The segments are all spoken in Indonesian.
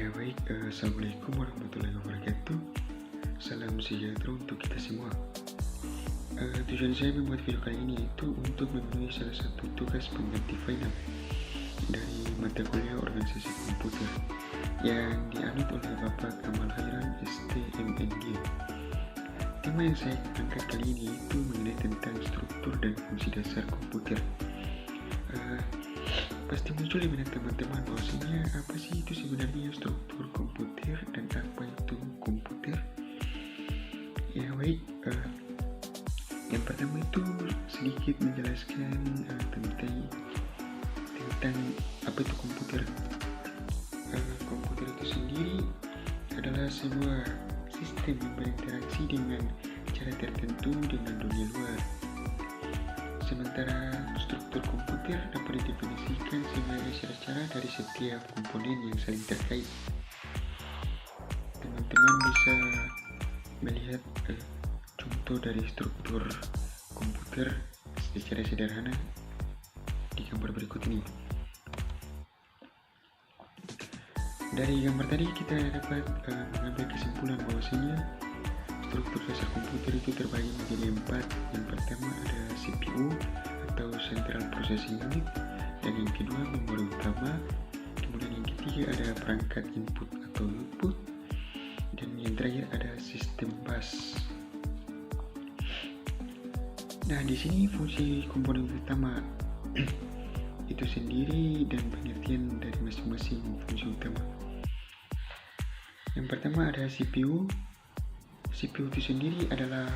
Ya baik, Assalamualaikum warahmatullahi wabarakatuh. Salam sejahtera untuk kita semua. Tujuan saya membuat video kali ini itu untuk memenuhi salah satu tugas pengganti final dari mata kuliah organisasi komputer yang dianut oleh Bapak Kamal Hairan STMNG. Tema yang saya angkat kali ini itu mengenai tentang struktur dan fungsi dasar komputer. Pasti muncul di benak teman-teman bahwasanya apa sih itu sebenarnya struktur komputer dan apa itu komputer? Ya baik, yang pertama itu sedikit menjelaskan tentang apa itu komputer. Komputer itu sendiri adalah sebuah sistem yang berinteraksi dengan cara tertentu dengan dunia luar. Sementara struktur komputer dapat didefinisikan sebagai cara-cara dari setiap komponen yang saling terkait. Teman-teman bisa melihat contoh dari struktur komputer secara sederhana di gambar berikut ini. Dari gambar tadi kita dapat mengambil kesimpulan bahwasanya struktur dasar komputer itu terbagi menjadi 4. Yang pertama ada CPU atau Central Processing Unit, dan yang kedua memori utama, kemudian yang ketiga ada perangkat input atau output, dan yang terakhir ada sistem bus. Nah, di sini fungsi komponen utama itu sendiri dan pengertian dari masing-masing fungsi utama. Yang pertama ada CPU. CPU itu sendiri adalah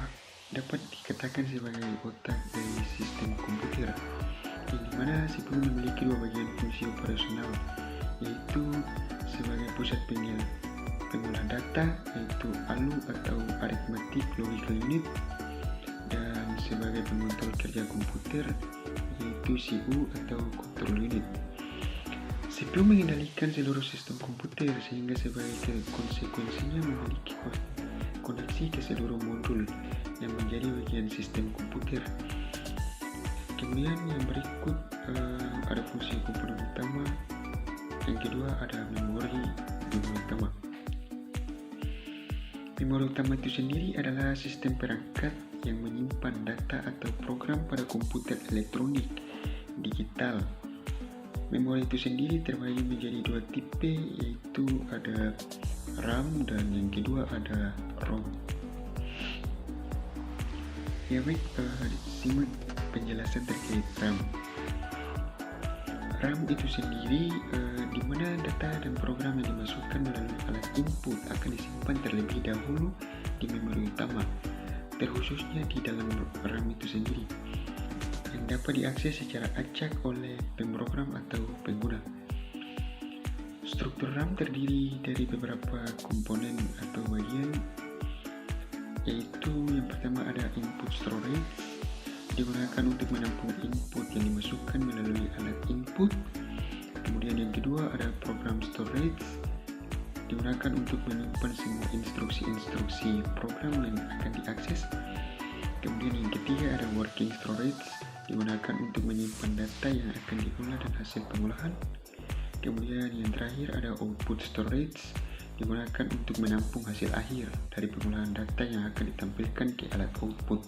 dapat dikatakan sebagai otak dari sistem komputer, yang dimana CPU memiliki 2 bagian fungsi operasional, yaitu sebagai pusat pengolahan data, yaitu ALU atau Arithmetic Logical Unit, dan sebagai pengontrol kerja komputer, yaitu CU atau Control Unit. CPU mengendalikan seluruh sistem komputer sehingga sebagai konsekuensinya memiliki koneksi ke seluruh modul yang menjadi bagian sistem komputer. Kemudian yang berikut ada fungsi komponen utama. Yang kedua ada memori utama. Memori utama itu sendiri adalah sistem perangkat yang menyimpan data atau program pada komputer elektronik digital. Memori itu sendiri terbagi menjadi 2 tipe, yaitu ada RAM dan yang kedua ada ROM. Ya baik, simak penjelasan terkait RAM. RAM itu sendiri di mana data dan program yang dimasukkan melalui alat input akan disimpan terlebih dahulu di memori utama, terkhususnya di dalam RAM itu sendiri, yang dapat diakses secara acak oleh pemrogram atau pengguna. Struktur RAM terdiri dari beberapa komponen atau bagian, yaitu yang pertama ada input storage, digunakan untuk menampung input yang dimasukkan melalui alat input. Kemudian yang kedua ada program storage, digunakan untuk menyimpan semua instruksi-instruksi program yang akan diakses. Kemudian yang ketiga ada working storage, digunakan untuk menyimpan data yang akan diolah dan hasil pengolahan. Kemudian yang terakhir ada output storage, digunakan untuk menampung hasil akhir dari pengolahan data yang akan ditampilkan ke alat output.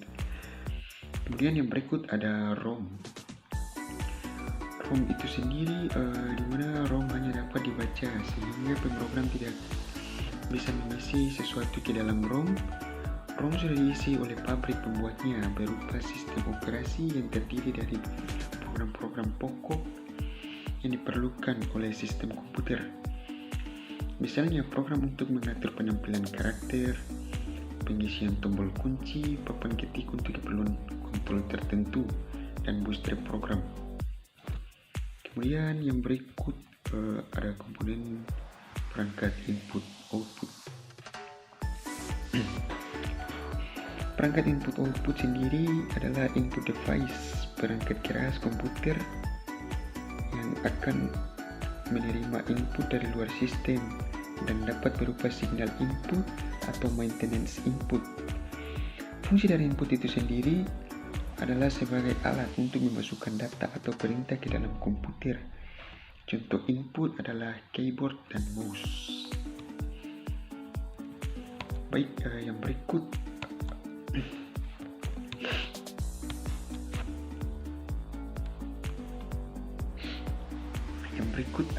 Kemudian yang berikut ada ROM. ROM itu sendiri di mana ROM hanya dapat dibaca sehingga pemrogram tidak bisa mengisi sesuatu ke dalam ROM. ROM sudah diisi oleh pabrik pembuatnya berupa sistem operasi yang terdiri dari program-program pokok yang diperlukan oleh sistem komputer. Misalnya program untuk mengatur penampilan karakter, pengisian tombol kunci, papan ketik untuk keperluan kontrol tertentu, dan booster program. Kemudian yang berikut ada komponen perangkat input output. Perangkat input output sendiri adalah input device, perangkat keras komputer yang akan menerima input dari luar sistem dan dapat berupa signal input atau maintenance input. Fungsi dari input itu sendiri adalah sebagai alat untuk memasukkan data atau perintah ke dalam komputer. Contoh input adalah keyboard dan mouse. Baik, yang berikut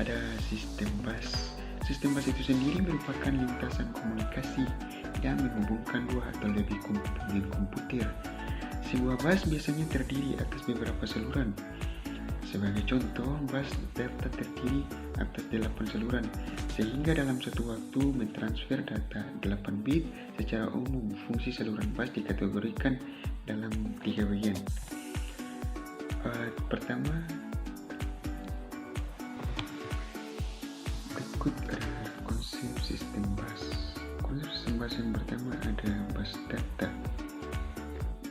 ada sistem bus. Sistem bus itu sendiri merupakan lintasan komunikasi yang menghubungkan dua atau lebih komputer. Sebuah bus biasanya terdiri atas beberapa saluran. Sebagai contoh, bus data terdiri atas 8 saluran, sehingga dalam satu waktu mentransfer data 8 bit. Secara umum, fungsi saluran bus dikategorikan dalam 3 bagian. Pertama, berikut adalah konsep sistem bus. Konsep sistem bus yang pertama ada bus data.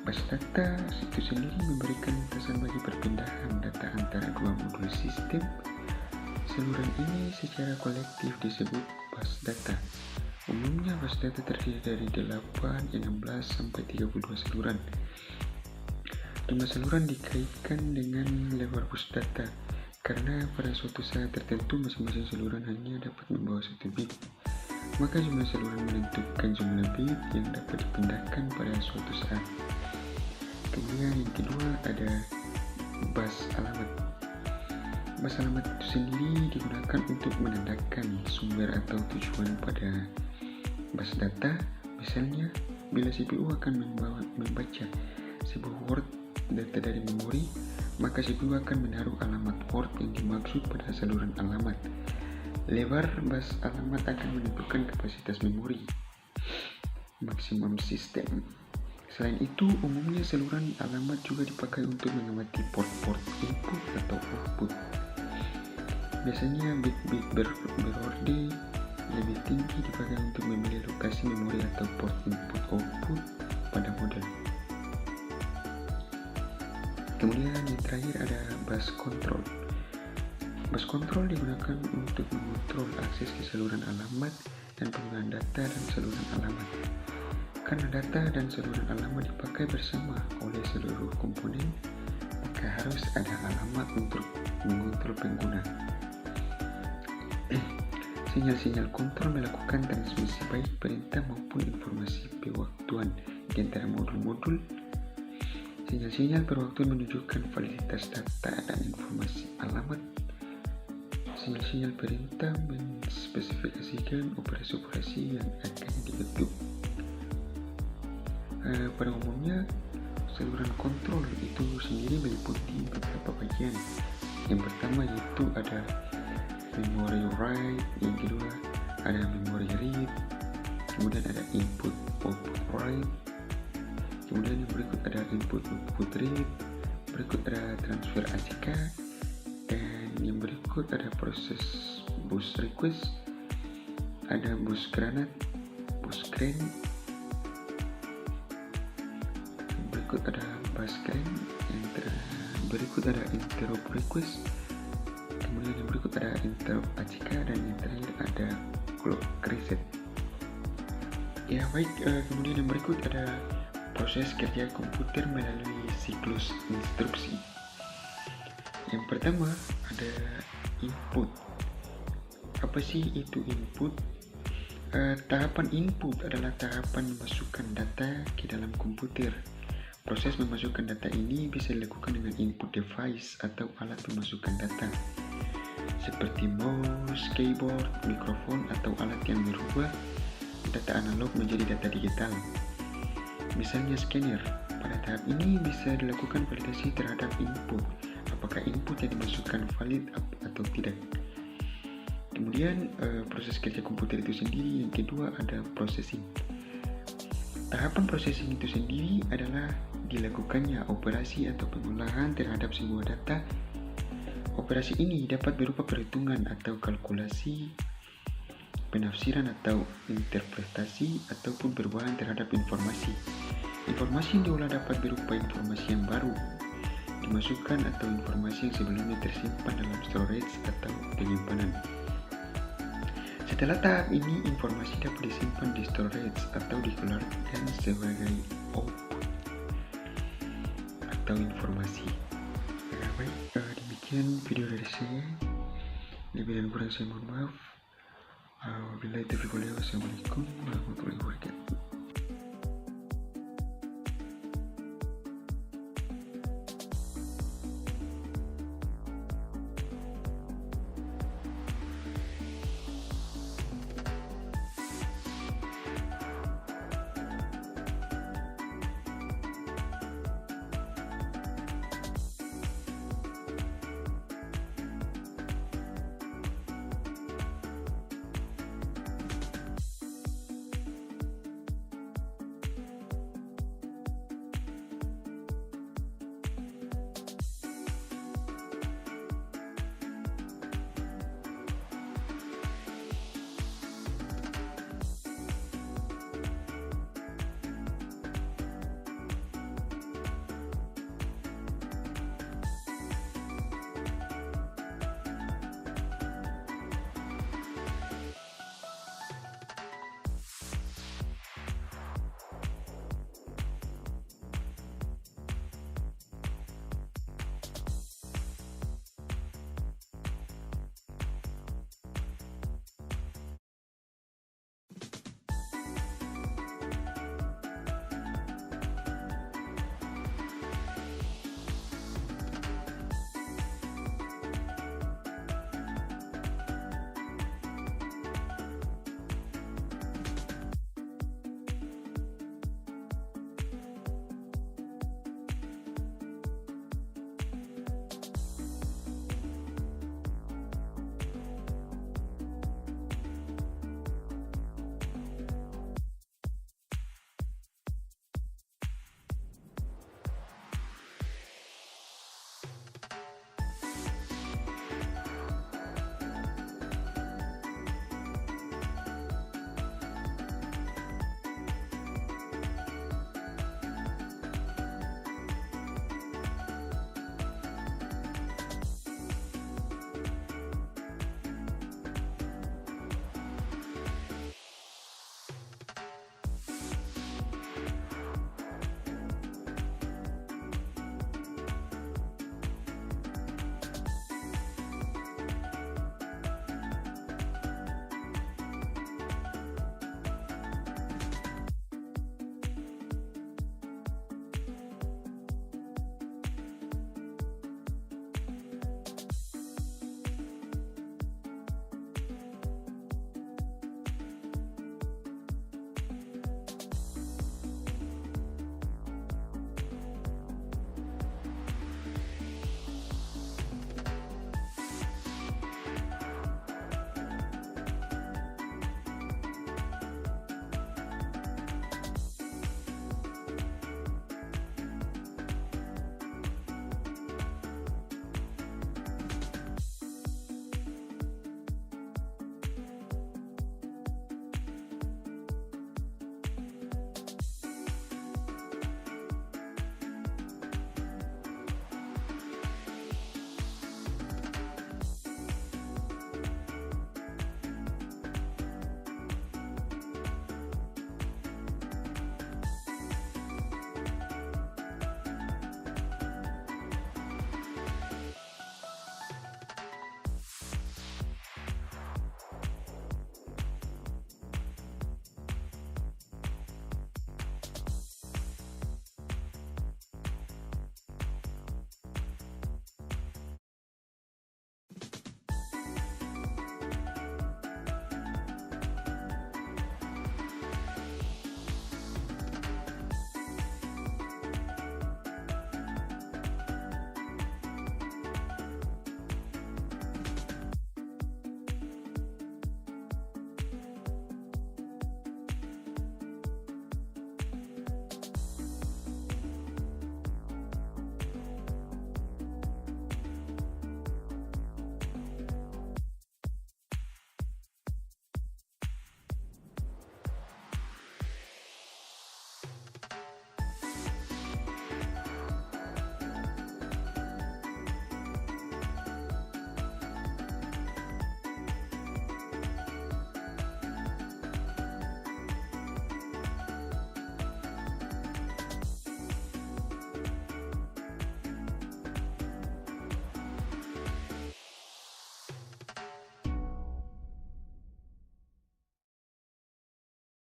Bus data itu sendiri memberikan lintasan bagi perpindahan data antara dua modul sistem. Saluran ini secara kolektif disebut bus data. Umumnya bus data terdiri dari 8, 16, sampai 32 saluran. 5 saluran dikaitkan dengan lebar bus data, karena pada suatu saat tertentu masing-masing saluran hanya dapat membawa 1 bit. Maka jumlah saluran menentukan jumlah bit yang dapat dipindahkan pada suatu saat. Kemudian yang kedua ada bus alamat. Bus alamat itu sendiri digunakan untuk menandakan sumber atau tujuan pada bus data. Misalnya, bila CPU akan membaca sebuah word data dari memori, maka CPU akan menaruh alamat word yang dimaksud pada saluran alamat. Lebar bus alamat akan menentukan kapasitas memori maksimum sistem. Selain itu, umumnya saluran alamat juga dipakai untuk mengamati port-port input atau output. Biasanya bit-bit berorde lebih tinggi dipakai untuk memilih lokasi memori atau port input-output pada model. Kemudian yang terakhir ada bus control. Bus control digunakan untuk mengontrol akses ke saluran alamat dan penggunaan data dan saluran alamat. Karena data dan saluran alamat dipakai bersama oleh seluruh komponen, maka harus ada alamat untuk mengontrol pengguna. Sinyal-sinyal kontrol melakukan transmisi baik perintah maupun informasi pewaktuan di antara modul-modul. Sinyal-sinyal pewaktuan menunjukkan validitas data dan informasi alamat. Sinyal-sinyal perintah menspesifikasikan operasi-operasi yang akan dibentuk. Pada umumnya, saluran kontrol itu sendiri meliputi beberapa bagian. Yang pertama yaitu ada memory write, yang kedua ada memory read, kemudian ada input output write, kemudian yang berikut ada input output read, berikut ada transfer ACK, dan yang berikut ada proses bus request, ada bus granat, bus grant, berikut ada bus grant, yang berikut ada interrupt request, kemudian yang berikut ada interrupt ACK, dan yang terakhir ada clock reset. Ya baik, kemudian yang berikut ada proses kerja komputer melalui siklus instruksi. Yang pertama ada input. Apa sih itu input? Tahapan input adalah tahapan memasukkan data ke dalam komputer. Proses memasukkan data ini bisa dilakukan dengan input device atau alat pemasukkan data, seperti mouse, keyboard, mikrofon, atau alat yang merubah data analog menjadi data digital. Misalnya scanner. Pada tahap ini bisa dilakukan validasi terhadap input, apakah input yang dimasukkan valid atau tidak. Kemudian proses kerja komputer itu sendiri yang kedua ada processing. Tahapan processing itu sendiri adalah dilakukannya operasi atau pengolahan terhadap sebuah data. Operasi ini dapat berupa perhitungan atau kalkulasi, penafsiran atau interpretasi, ataupun perubahan terhadap informasi. Informasi yang diolah dapat berupa informasi yang baru dimasukkan atau informasi yang sebelumnya tersimpan dalam storage atau penyimpanan. Setelah tahap ini, informasi dapat disimpan di storage atau dikeluarkan sebagai output atau informasi. Baik, demikian video dari saya. Lebih dan kurang saya mohon maaf. Wabillahi taufiq wal hidayah. Wassalamualaikum warahmatullahi wabarakatuh.